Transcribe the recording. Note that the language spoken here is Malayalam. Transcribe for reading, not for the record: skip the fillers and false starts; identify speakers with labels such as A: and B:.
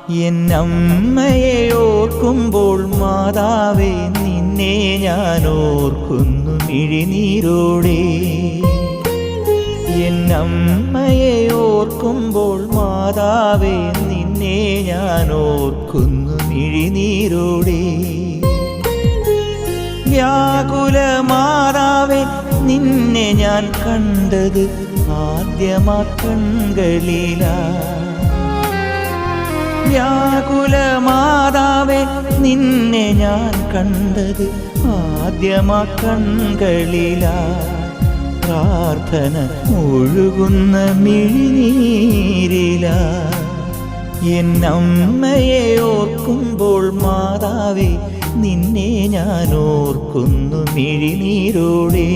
A: എന്നമ്മയെ ഓർക്കുമ്പോൾ മാതാവേ നിന്നെ ഞാൻ ഓർക്കുന്നു മിഴിനീരോടെ. എന്നമ്മയെ ഓർക്കുമ്പോൾ മാതാവേ നിന്നെ ഞാൻ ഓർക്കുന്നു മിഴിനീരോടെ. വ്യാകുല മാതാവേ നിന്നെ ഞാൻ കണ്ടത് ആദ്യമാ കൺകളിലാ. വ്യാകുല മാതാവേ നിന്നെ ഞാൻ കണ്ടത് ആദ്യമാ കൺകളിലാ. പ്രാർത്ഥന ഒഴുകുന്ന മിഴിനീരിലാ. എന്നമ്മയെ ഓർക്കുമ്പോൾ മാതാവേ നിന്നെ ഞാൻ ഓർക്കുന്നു മിഴിനീരോടെ.